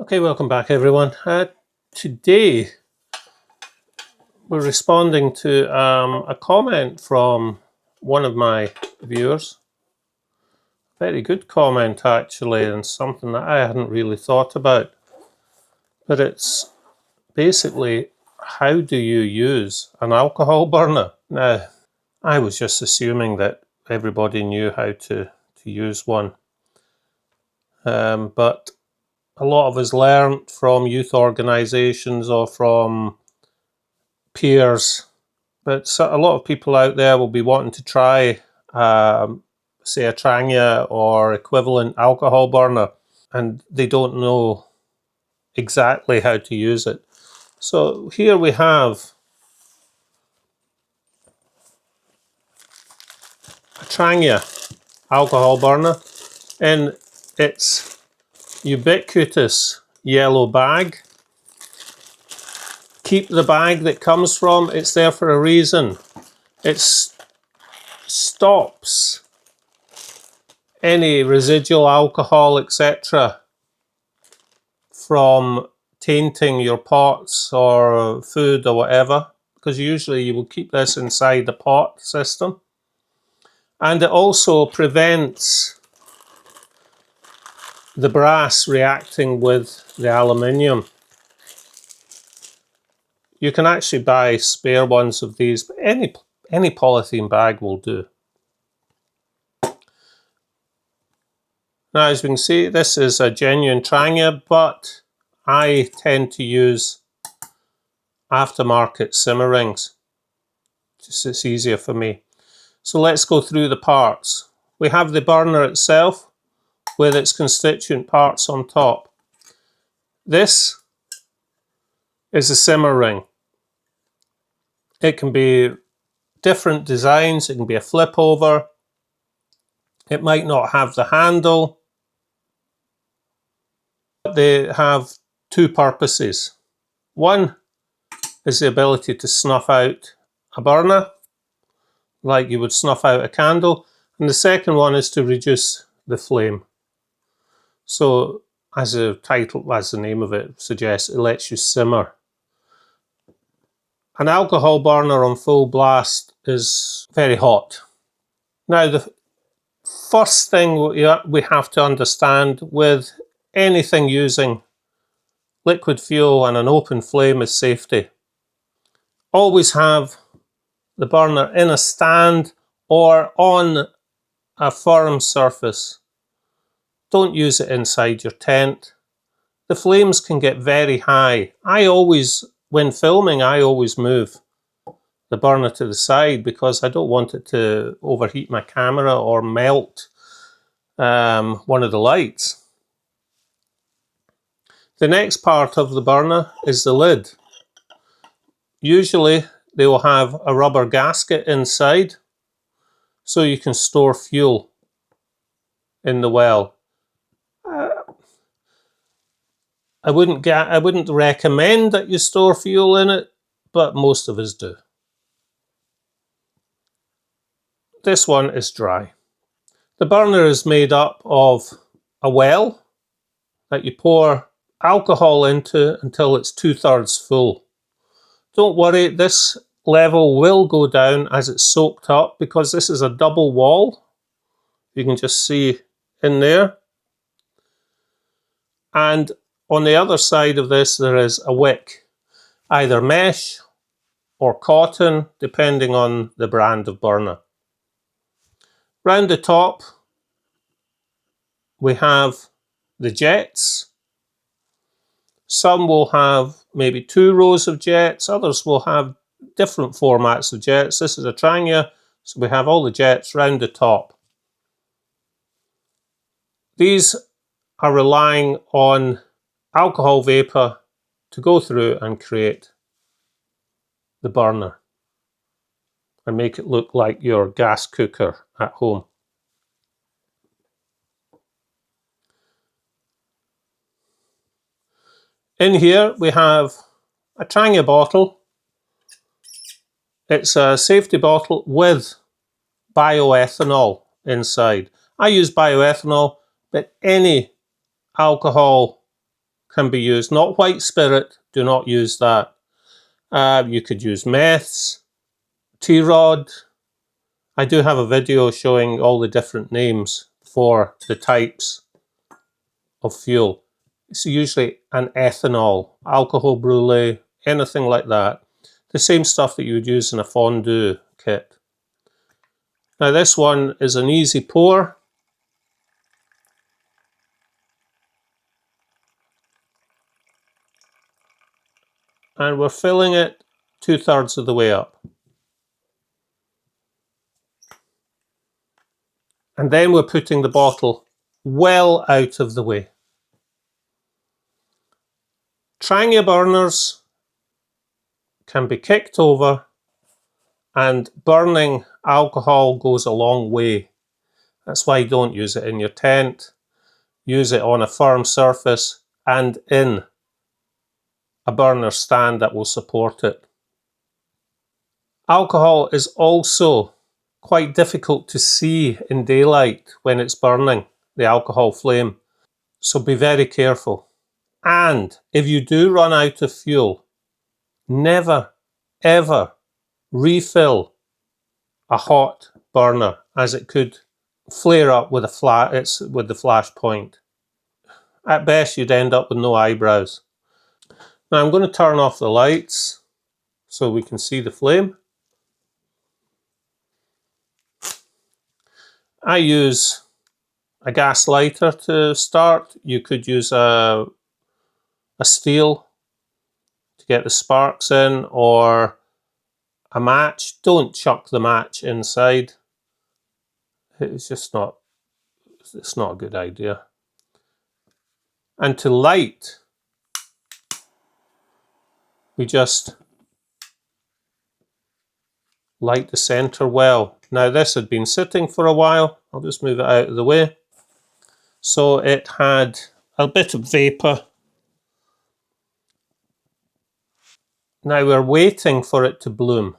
Okay, welcome back everyone. Today we're responding to a comment from one of my viewers. Very good comment actually, and something that I hadn't really thought about. But it's basically, how do you use an alcohol burner? Now, I was just assuming that everybody knew how to use one. But a lot of us learned from youth organisations or from peers. But so a lot of people out there will be wanting to try, say, a Trangia or equivalent alcohol burner, and they don't know exactly how to use it. So here we have a Trangia alcohol burner in its ubiquitous yellow bag. Keep the bag that comes from, it's there for a reason. It stops any residual alcohol, etc., from tainting your pots or food or whatever, because usually you will keep this inside the pot system. And it also prevents the brass reacting with the aluminium. You can actually buy spare ones of these, but any polythene bag will do. Now, as we can see, this is a genuine Trangia, but I tend to use aftermarket simmer rings. Just it's easier for me. So let's go through the parts. We have the burner itself with its constituent parts on top. This is a simmer ring. It can be different designs. It can be a flip over. It might not have the handle. They have two purposes. One is the ability to snuff out a burner, like you would snuff out a candle. And the second one is to reduce the flame. So as the title, as the name of it suggests, it lets you simmer. An alcohol burner on full blast is very hot. Now, the first thing we have to understand with anything using liquid fuel and an open flame is safety. Always have the burner in a stand or on a firm surface. Don't use it inside your tent. The flames can get very high. When filming, I always move the burner to the side because I don't want it to overheat my camera or melt one of the lights. The next part of the burner is the lid. Usually they will have a rubber gasket inside so you can store fuel in the well. I wouldn't recommend that you store fuel in it, but most of us do. This one is dry. The burner is made up of a well that you pour alcohol into until it's 2/3 full. Don't worry, this level will go down as it's soaked up because this is a double wall. You can just see in there. And on the other side of this, there is a wick, either mesh or cotton, depending on the brand of burner. Round the top, we have the jets. Some will have maybe 2 rows of jets, others will have different formats of jets. This is a Trangia, so we have all the jets round the top. These are relying on alcohol vapour to go through and create the burner and make it look like your gas cooker at home. In here we have a Trangia bottle. It's a safety bottle with bioethanol inside. I use bioethanol, but any alcohol can be used. Not white spirit, do not use that. You could use meths, T-rod. I do have a video showing all the different names for the types of fuel. It's usually an ethanol, alcohol brulee, anything like that. The same stuff that you would use in a fondue kit. Now this one is an easy pour. And we're filling it 2/3 of the way up. And then we're putting the bottle well out of the way. Trangia burners can be kicked over, and burning alcohol goes a long way. That's why you don't use it in your tent. Use it on a firm surface and in a burner stand that will support it. Alcohol is also quite difficult to see in daylight when it's burning, the alcohol flame. So be very careful. And if you do run out of fuel, never, ever refill a hot burner, as it could flare up with the flash point. At best, you'd end up with no eyebrows. Now I'm going to turn off the lights so we can see the flame. I use a gas lighter to start. You could use a steel to get the sparks in, or a match. Don't chuck the match inside. It's not a good idea. And to light, we just light the center well. Now this had been sitting for a while. I'll just move it out of the way. So it had a bit of vapor. Now we're waiting for it to bloom.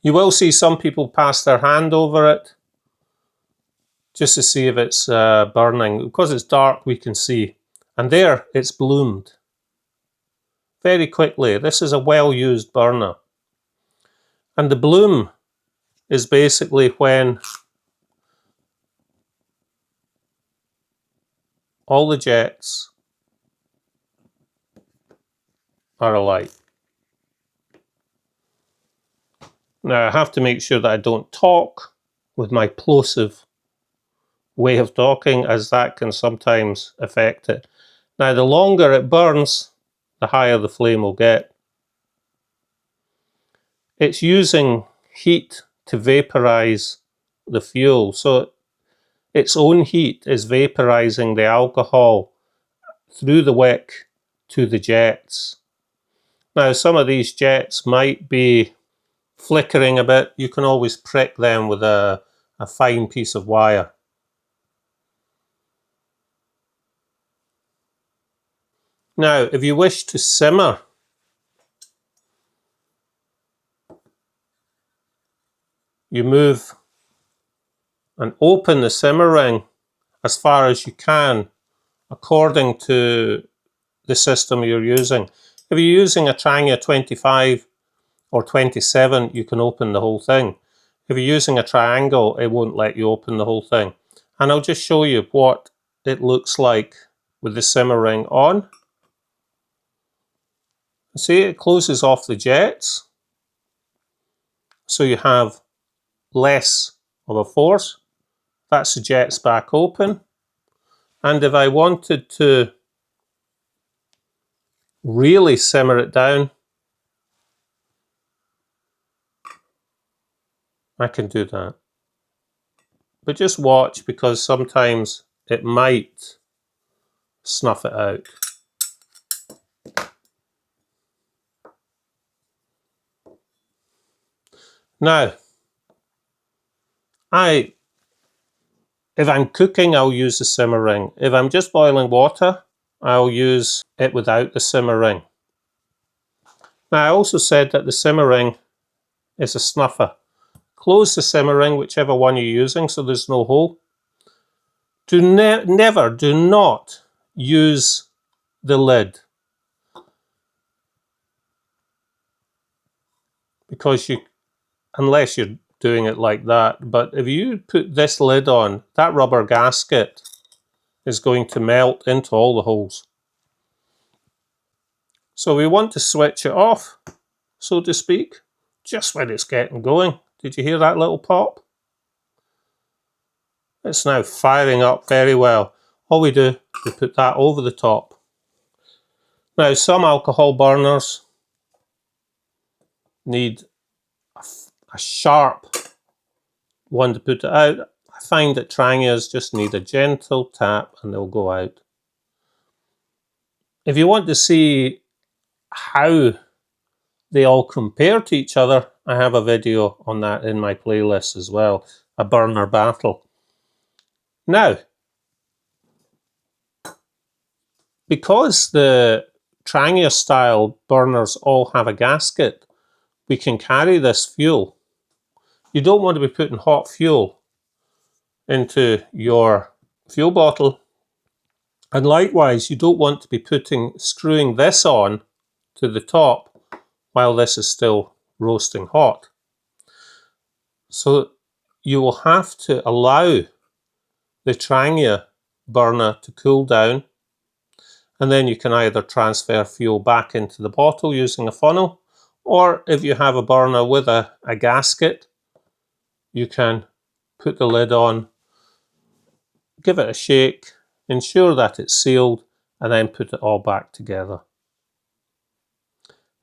You will see some people pass their hand over it just to see if it's burning. Because it's dark, we can see. And there, it's bloomed very quickly. This is a well-used burner. And the bloom is basically when all the jets are alight. Now I have to make sure that I don't talk with my plosive way of talking, as that can sometimes affect it. Now the longer it burns, the higher the flame will get. It's using heat to vaporize the fuel, so its own heat is vaporizing the alcohol through the wick to the jets. Now some of these jets might be flickering a bit. You can always prick them with a fine piece of wire. Now if you wish to simmer, you move and open the simmer ring as far as you can according to the system you're using. If you're using a Trangia 25 or 27, you can open the whole thing. If you're using a triangle, it won't let you open the whole thing. And I'll just show you what it looks like with the simmer ring on. See, it closes off the jets, so you have less of a force. That's the jets back open. And if I wanted to really simmer it down, I can do that. But just watch, because sometimes it might snuff it out. Now, if I'm cooking, I'll use the simmer ring. If I'm just boiling water, I'll use it without the simmer ring. Now, I also said that the simmer ring is a snuffer. Close the simmer ring, whichever one you're using, so there's no hole. Do not use the lid, because unless you're doing it like that, but if you put this lid on, that rubber gasket is going to melt into all the holes. So we want to switch it off, so to speak, just when it's getting going. Did you hear that little pop? It's now firing up very well. All we do is put that over the top. Now, some alcohol burners need a sharp one to put it out. I find that Trangias just need a gentle tap and they'll go out. If you want to see how they all compare to each other, I have a video on that in my playlist as well, a burner battle. Now, because the Trangia style burners all have a gasket, we can carry this fuel. You don't want to be putting hot fuel into your fuel bottle, and likewise you don't want to be screwing this on to the top while this is still roasting hot. So you will have to allow the Trangia burner to cool down, and then you can either transfer fuel back into the bottle using a funnel, or if you have a burner with a gasket, you can put the lid on, give it a shake, ensure that it's sealed, and then put it all back together.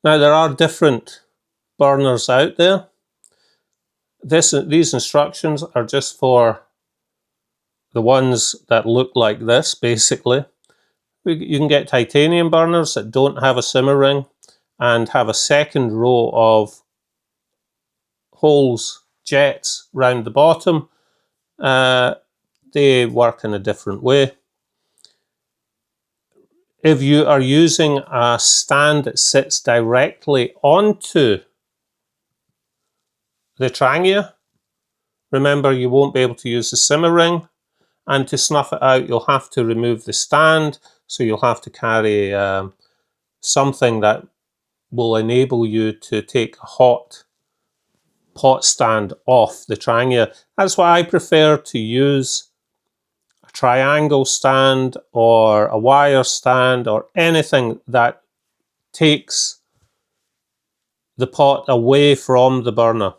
Now, there are different burners out there. These instructions are just for the ones that look like this, basically. You can get titanium burners that don't have a simmer ring and have a second row of holes, jets, round the bottom. They work in a different way. If you are using a stand that sits directly onto the Trangia, remember you won't be able to use the simmer ring, and to snuff it out you'll have to remove the stand, so you'll have to carry something that will enable you to take a hot pot stand off the Trangia. That's why I prefer to use a triangle stand or a wire stand or anything that takes the pot away from the burner.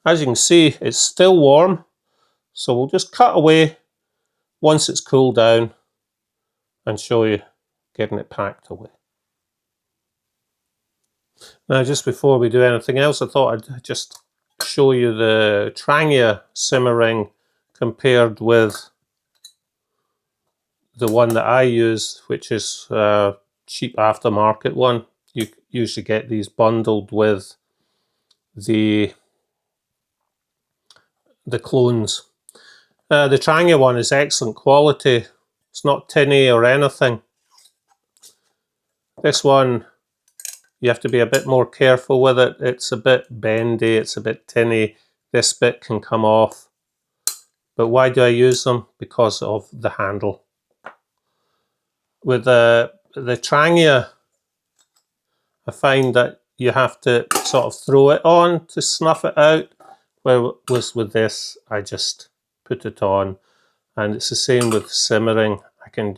As you can see, it's still warm, so we'll just cut away once it's cooled down and show you getting it packed away. Now, just before we do anything else, I thought I'd just show you the Trangia simmer ring compared with the one that I use, which is a cheap aftermarket one. You usually get these bundled with the clones. The Trangia one is excellent quality. It's not tinny or anything. This one, you have to be a bit more careful with it. It's a bit bendy, it's a bit tinny. This bit can come off. But why do I use them? Because of the handle. With the Trangia, I find that you have to sort of throw it on to snuff it out. Whereas with this, I just put it on. And it's the same with simmering. I can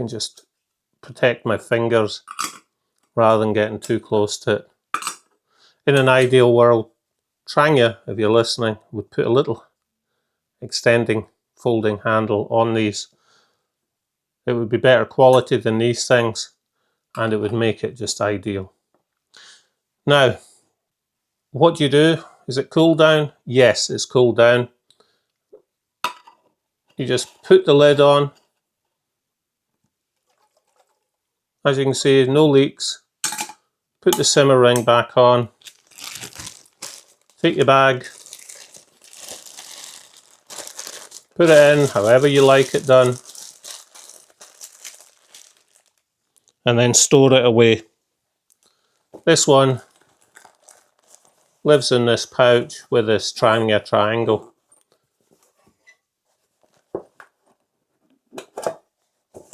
just protect my fingers rather than getting too close to it. In an ideal world, Trangia, if you're listening, would put a little extending folding handle on these. It would be better quality than these things, and it would make it just ideal. Now, what do you do? Is it cool down? Yes, it's cool down. You just put the lid on. As you can see, no leaks. Put the simmer ring back on. Take your bag. Put it in however you like it done. And then store it away. This one lives in this pouch with this Trangia triangle.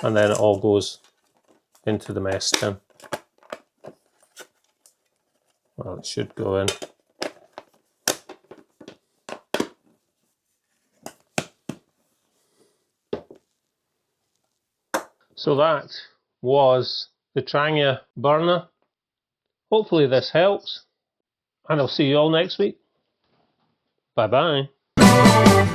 And then it all goes into the mess tin. Well, it should go in. So that was the Trangia burner. Hopefully this helps, and I'll see you all next week. Bye bye.